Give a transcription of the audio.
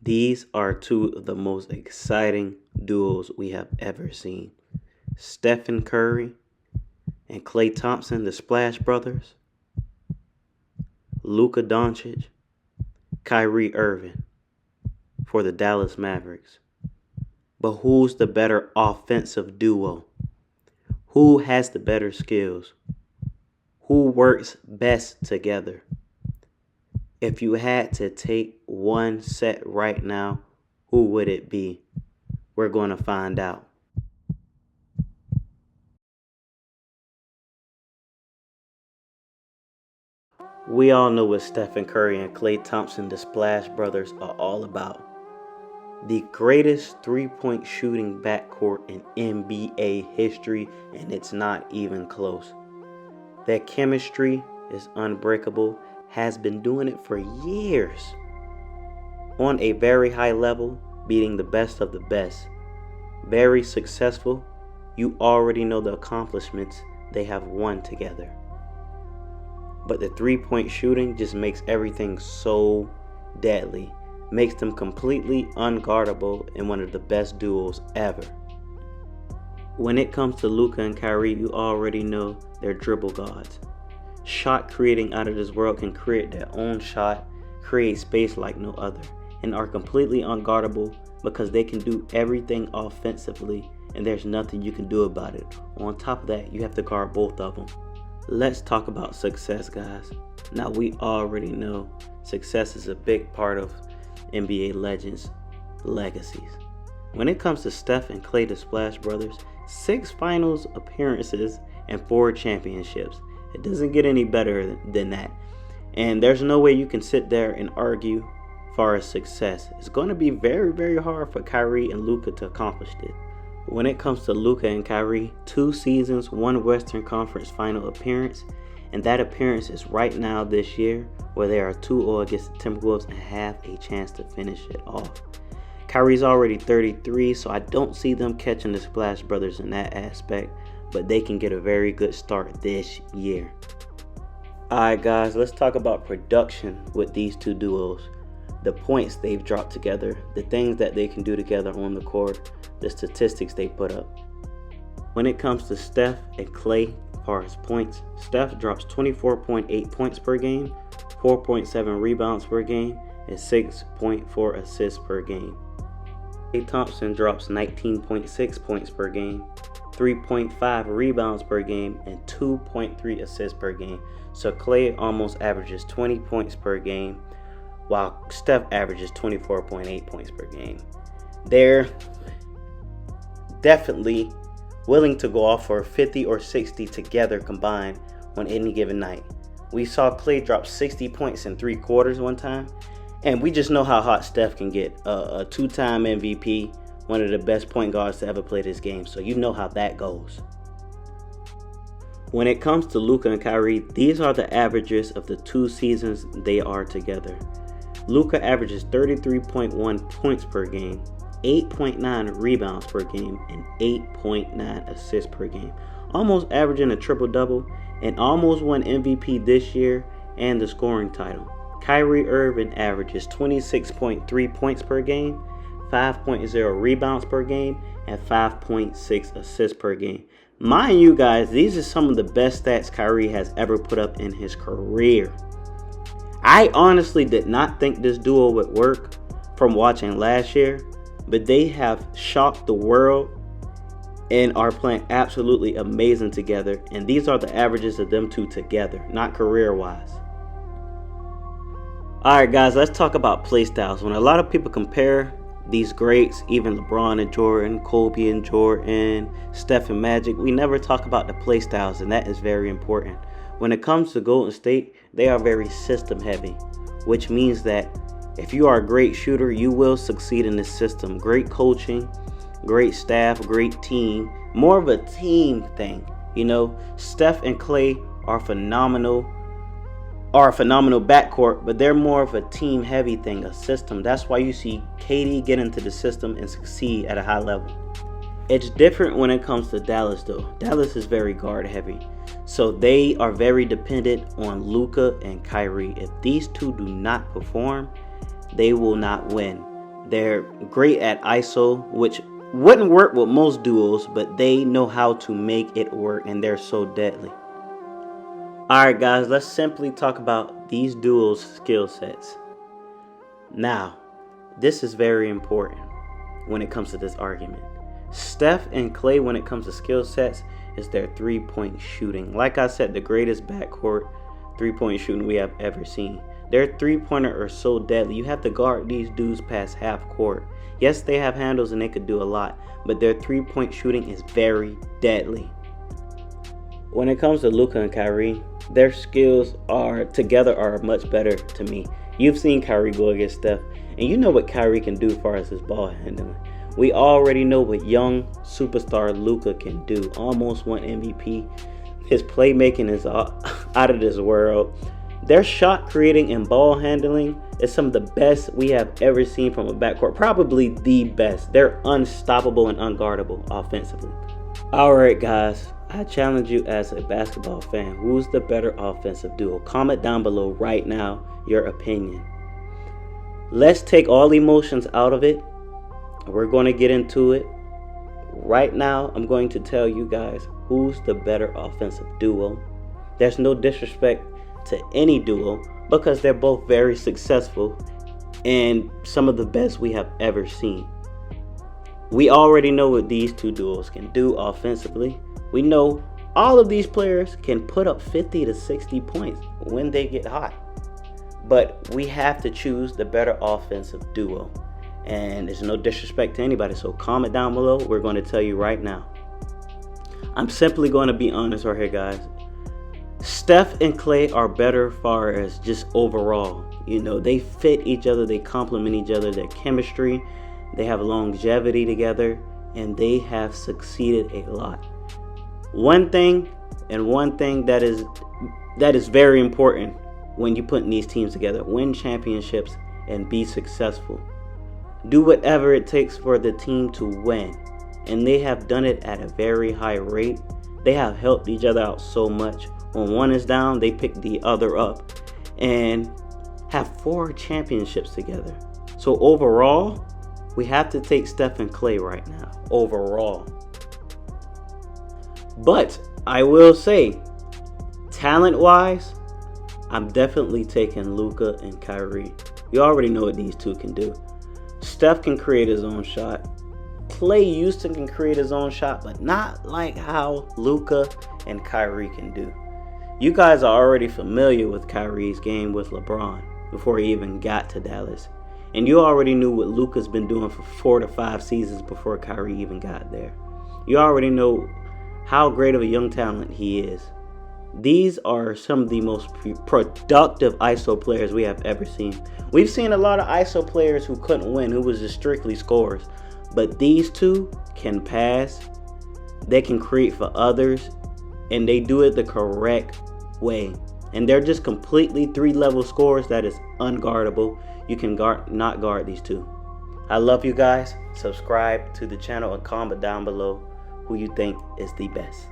These are two of the most exciting duos we have ever seen. Stephen Curry and Klay Thompson, the Splash Brothers. Luka Doncic, Kyrie Irving for the Dallas Mavericks. But who's the better offensive duo? Who has the better skills? Who works best together? If you had to take one set right now, who would it be? We're going to find out. We all know what Stephen Curry and Klay Thompson, the Splash Brothers, are all about. The greatest three-point shooting backcourt in NBA history, and it's not even close. Their chemistry is unbreakable, has been doing it for years. On a very high level, beating the best of the best. Very successful. You already know the accomplishments they have won together. But the three-point shooting just makes everything so deadly. Makes them completely unguardable and one of the best duos ever. When it comes to Luka and Kyrie, you already know they're dribble gods. Shot creating out of this world, can create their own shot, create space like no other, and are completely unguardable because they can do everything offensively and there's nothing you can do about it. On top of that, you have to guard both of them. Let's talk about success, guys. Now, we already know success is a big part of NBA legends' legacies. When it comes to Steph and Klay, the Splash Brothers, 6 finals appearances and 4 championships. It doesn't get any better than that. And there's no way you can sit there and argue as far as success. It's going to be very, very hard for Kyrie and Luka to accomplish this. When it comes to Luka and Kyrie, 2 seasons, 1 Western Conference final appearance, and that appearance is right now this year, where they are 2-0 against the Timberwolves and have a chance to finish it off. Kyrie's already 33, so I don't see them catching the Splash Brothers in that aspect, but they can get a very good start this year. Alright guys, let's talk about production with these two duos. The points they've dropped together, the things that they can do together on the court, the statistics they put up. When it comes to Steph and Klay, as far as points, Steph drops 24.8 points per game, 4.7 rebounds per game, and 6.4 assists per game. Klay Thompson drops 19.6 points per game, 3.5 rebounds per game, and 2.3 assists per game. So Klay almost averages 20 points per game, while Steph averages 24.8 points per game. They're definitely willing to go off for 50 or 60 together combined on any given night. We saw Klay drop 60 points in 3 quarters one time, and we just know how hot Steph can get. A 2-time MVP, one of the best point guards to ever play this game, so you know how that goes. When it comes to Luka and Kyrie, these are the averages of the 2 seasons they are together. Luka averages 33.1 points per game, 8.9 rebounds per game, and 8.9 assists per game. Almost averaging a triple-double, and almost won MVP this year and the scoring title. Kyrie Irving averages 26.3 points per game, 5.0 rebounds per game, and 5.6 assists per game. Mind you guys, these are some of the best stats Kyrie has ever put up in his career. I honestly did not think this duo would work from watching last year, but they have shocked the world and are playing absolutely amazing together. And these are the averages of them two together, not career-wise. Alright guys, let's talk about play styles. When a lot of people compare these greats, even LeBron and Jordan, Kobe and Jordan, Steph and Magic, we never talk about the play styles, and that is very important. When it comes to Golden State, they are very system heavy, which means that if you are a great shooter, you will succeed in this system. Great coaching, great staff, great team, more of a team thing. You know, Steph and Klay are phenomenal backcourt, but they're more of a team heavy thing, a system. That's why you see KD get into the system and succeed at a high level. It's different when it comes to Dallas though. Dallas is very guard heavy. So they are very dependent on Luka and Kyrie. If these two do not perform, they will not win. They're great at ISO, which wouldn't work with most duos, but they know how to make it work, and they're so deadly. Alright guys, let's simply talk about these duos' skill sets. Now, this is very important when it comes to this argument. Steph and Klay, when it comes to skill sets, is their three-point shooting. Like I said, the greatest backcourt three-point shooting we have ever seen. Their three-pointer are so deadly. You have to guard these dudes past half court. Yes, they have handles and they could do a lot, but their three-point shooting is very deadly. When it comes to Luka and Kyrie, their skills together are much better to me. You've seen Kyrie go against Steph, and you know what Kyrie can do as far as his ball handling. We already know what young superstar Luka can do. Almost won MVP. His playmaking is out of this world. Their shot creating and ball handling is some of the best we have ever seen from a backcourt. Probably the best. They're unstoppable and unguardable offensively. Alright guys, I challenge you as a basketball fan. Who's the better offensive duo? Comment down below right now your opinion. Let's take all emotions out of it. We're going to get into it. Right now, I'm going to tell you guys who's the better offensive duo. There's no disrespect to any duo because they're both very successful and some of the best we have ever seen. We already know what these two duos can do offensively. We know all of these players can put up 50 to 60 points when they get hot. But we have to choose the better offensive duo. And there's no disrespect to anybody, so comment down below. We're going to tell you right now. I'm simply going to be honest right here, guys. Steph and Klay are better as far as just overall. You know, they fit each other, they complement each other, their chemistry, they have longevity together, and they have succeeded a lot. One thing that is very important when you're putting these teams together: win championships and be successful. Do whatever it takes for the team to win, and they have done it at a very high rate. They have helped each other out so much. When one is down, they pick the other up and have 4 championships together. So overall, we have to take Steph and Klay right now, overall. But I will say, talent-wise, I'm definitely taking Luka and Kyrie. You already know what these two can do. Steph can create his own shot. Klay used to can create his own shot, but not like how Luka and Kyrie can do. You guys are already familiar with Kyrie's game with LeBron before he even got to Dallas. And you already knew what Luka's been doing for 4 to 5 seasons before Kyrie even got there. You already know how great of a young talent he is. These are some of the most productive ISO players we have ever seen. We've seen a lot of ISO players who couldn't win, who was just strictly scorers. But these two can pass, they can create for others, and they do it the correct way. And they're just completely 3-level scorers that is unguardable. You can not guard these two. I love you guys. Subscribe to the channel and comment down below who you think is the best.